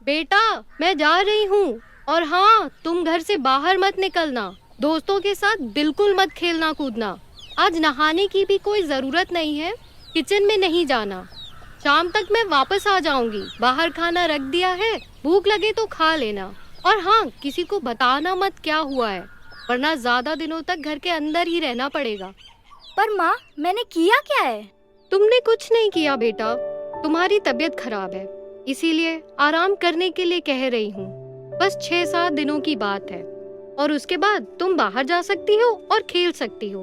बेटा, मैं जा रही हूँ। और हाँ, तुम घर से बाहर मत निकलना। दोस्तों के साथ बिल्कुल मत खेलना कूदना। आज नहाने की भी कोई जरूरत नहीं है। किचन में नहीं जाना। शाम तक मैं वापस आ जाऊंगी। बाहर खाना रख दिया है, भूख लगे तो खा लेना। और हाँ, किसी को बताना मत क्या हुआ है, वरना ज्यादा दिनों तक घर के अंदर ही रहना पड़ेगा। पर माँ, मैंने किया क्या है? तुमने कुछ नहीं किया बेटा। तुम्हारी तबीयत खराब है, इसीलिए आराम करने के लिए कह रही हूँ। बस 6-7 दिनों की बात है और उसके बाद तुम बाहर जा सकती हो और खेल सकती हो।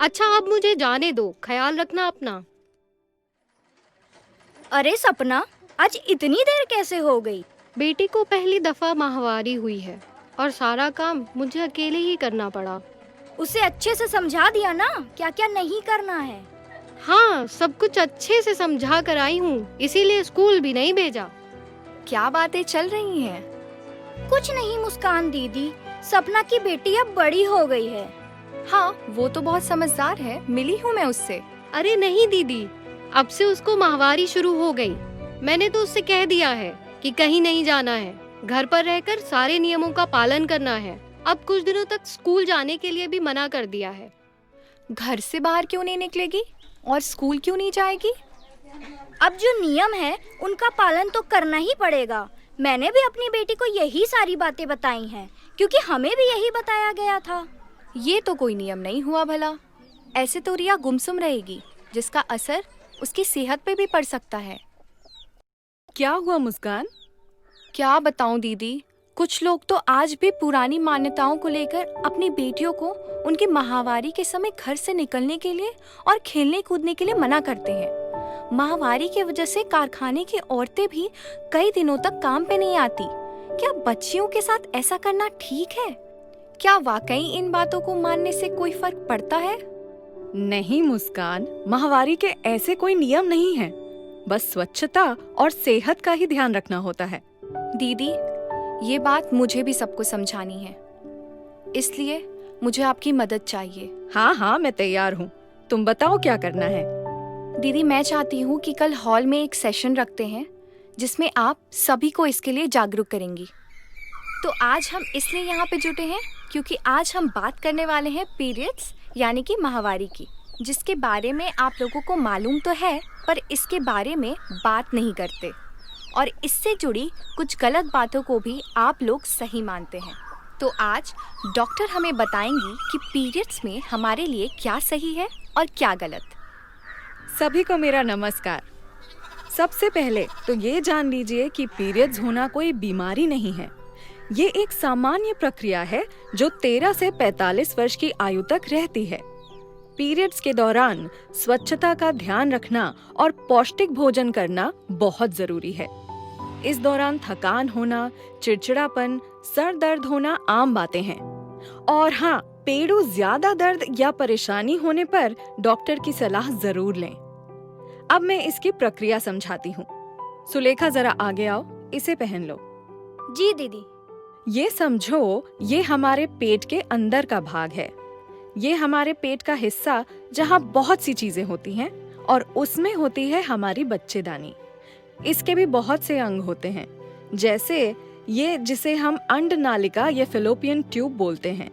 अच्छा, अब मुझे जाने दो। ख्याल रखना अपना। अरे सपना, आज इतनी देर कैसे हो गई? बेटी को पहली दफा माहवारी हुई है और सारा काम मुझे अकेले ही करना पड़ा। उसे अच्छे से समझा दिया ना क्या क्या नहीं करना है? हाँ, सब कुछ अच्छे से समझा कर आई हूँ, इसीलिए स्कूल भी नहीं भेजा। क्या बातें चल रही हैं? कुछ नहीं मुस्कान दीदी, सपना की बेटी अब बड़ी हो गई है। हाँ, वो तो बहुत समझदार है, मिली हूँ मैं उससे। अरे नहीं दीदी, अब से उसको माहवारी शुरू हो गई। मैंने तो उससे कह दिया है कि कहीं नहीं जाना है, घर पर रहकर सारे नियमों का पालन करना है। अब कुछ दिनों तक स्कूल जाने के लिए भी मना कर दिया है। घर से बाहर क्यों नहीं निकलेगी और स्कूल क्यों नहीं जाएगी? अब जो नियम है उनका पालन तो करना ही पड़ेगा। मैंने भी अपनी बेटी को यही सारी बातें बताई हैं, क्योंकि हमें भी यही बताया गया था। ये तो कोई नियम नहीं हुआ भला। ऐसे तो रिया गुमसुम रहेगी, जिसका असर उसकी सेहत पे भी पड़ सकता है। क्या हुआ मुस्कान? क्या बताऊं दीदी, कुछ लोग तो आज भी पुरानी मान्यताओं को लेकर अपनी बेटियों को उनकी माहवारी के समय घर से निकलने के लिए और खेलने कूदने के लिए मना करते हैं। माहवारी की वजह से कारखाने की औरतें भी कई दिनों तक काम पे नहीं आती। क्या बच्चियों के साथ ऐसा करना ठीक है? क्या वाकई इन बातों को मानने से कोई फर्क पड़ता है? नहीं मुस्कान, माहवारी के ऐसे कोई नियम नहीं है। बस स्वच्छता और सेहत का ही ध्यान रखना होता है। दीदी, ये बात मुझे भी सबको समझानी है, इसलिए मुझे आपकी मदद चाहिए। हाँ हाँ, मैं तैयार हूँ। तुम बताओ क्या करना है। दीदी, मैं चाहती हूँ कि कल हॉल में एक सेशन रखते हैं जिसमें आप सभी को इसके लिए जागरूक करेंगी। तो आज हम इसलिए यहाँ पे जुटे हैं क्योंकि आज हम बात करने वाले हैं पीरियड्स यानी कि माहवारी की, जिसके बारे में आप लोगों को मालूम तो है पर इसके बारे में बात नहीं करते, और इससे जुड़ी कुछ गलत बातों को भी आप लोग सही मानते हैं। तो आज डॉक्टर हमें बताएंगी कि पीरियड्स में हमारे लिए क्या सही है और क्या गलत। सभी को मेरा नमस्कार। सबसे पहले तो ये जान लीजिए कि पीरियड्स होना कोई बीमारी नहीं है। ये एक सामान्य प्रक्रिया है जो 13 से 45 वर्ष की आयु तक रहती है। पीरियड्स के दौरान स्वच्छता का ध्यान रखना और पौष्टिक भोजन करना बहुत जरूरी है। इस दौरान थकान होना, चिड़चिड़ापन, सर दर्द होना आम बातें हैं। और हाँ, पेड़ों ज्यादा दर्द या परेशानी होने पर डॉक्टर की सलाह जरूर लें। अब मैं इसकी प्रक्रिया समझाती हूँ। सुलेखा, जरा आगे आओ, इसे पहन लो। जी दीदी। ये समझो, ये हमारे पेट के अंदर का भाग है। ये हमारे पेट का हिस्सा जहाँ बहुत सी चीजें होती हैं और उसमें होती है हमारी बच्चेदानी। इसके भी बहुत से अंग होते हैं, जैसे ये जिसे हम अंडनालिका या फैलोपियन ट्यूब बोलते हैं।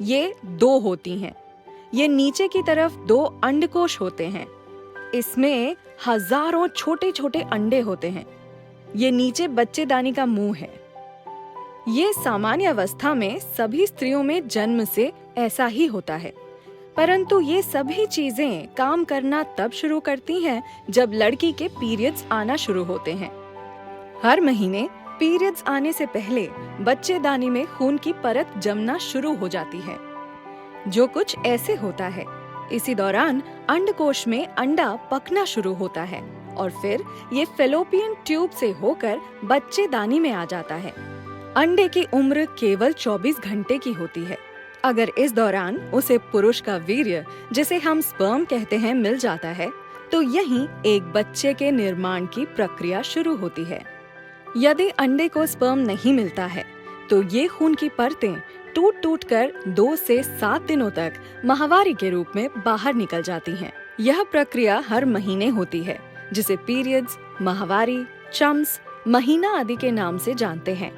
ये 2 होती हैं। ये नीचे की तरफ 2 अंडकोश होते हैं। इसमें हजारों छोटे छोटे अंडे होते हैं। ये नीचे बच्चेदानी का मुंह है। ये सामान्य अवस्था में सभी स्त्रियों में जन्म से ऐसा ही होता है, परंतु ये सभी चीजें काम करना तब शुरू करती हैं जब लड़की के पीरियड्स आना शुरू होते हैं। हर महीने पीरियड्स आने से पहले बच्चेदानी में खून की परत जमना शुरू हो जाती है, जो कुछ ऐसे होता है। इसी दौरान अंडकोश में अंडा पकना शुरू होता है और फिर ये फैलोपियन ट्यूब से होकर बच्चेदानी में आ जाता है। अंडे की उम्र केवल 24 घंटे की होती है। अगर इस दौरान उसे पुरुष का वीर्य, जिसे हम स्पर्म कहते हैं, मिल जाता है तो यहीं एक बच्चे के निर्माण की प्रक्रिया शुरू होती है। यदि अंडे को स्पर्म नहीं मिलता है तो ये खून की परतें टूट टूट कर 2 से 7 दिनों तक माहवारी के रूप में बाहर निकल जाती हैं। यह प्रक्रिया हर महीने होती है, जिसे पीरियड्स, माहवारी, चम्स, महीना आदि के नाम से जानते हैं।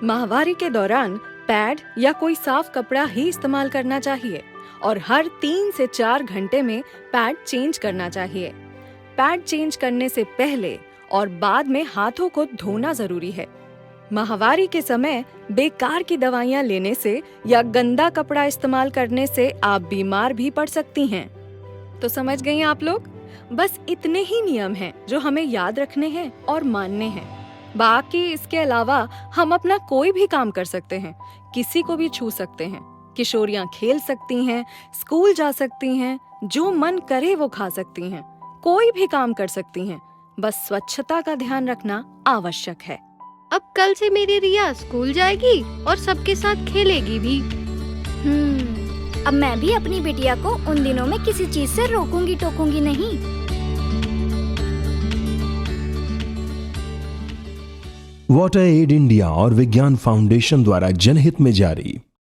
माहवारी के दौरान पैड या कोई साफ कपड़ा ही इस्तेमाल करना चाहिए और हर 3 से 4 घंटे में पैड चेंज करना चाहिए। पैड चेंज करने से पहले और बाद में हाथों को धोना जरूरी है। माहवारी के समय बेकार की दवाइयां लेने से या गंदा कपड़ा इस्तेमाल करने से आप बीमार भी पड़ सकती हैं। तो समझ गई आप लोग? बस इतने ही नियम हैं जो हमें याद रखने हैं और मानने हैं। बाकी इसके अलावा हम अपना कोई भी काम कर सकते हैं, किसी को भी छू सकते हैं, किशोरियां खेल सकती हैं, स्कूल जा सकती हैं, जो मन करे वो खा सकती हैं, कोई भी काम कर सकती हैं। बस स्वच्छता का ध्यान रखना आवश्यक है। अब कल से मेरी रिया स्कूल जाएगी और सबके साथ खेलेगी भी। अब मैं भी अपनी बिटिया को उन दिनों में किसी चीज से रोकूंगी टोकूंगी नहीं। वाटर एड इंडिया और विज्ञान फाउंडेशन द्वारा जनहित में जारी।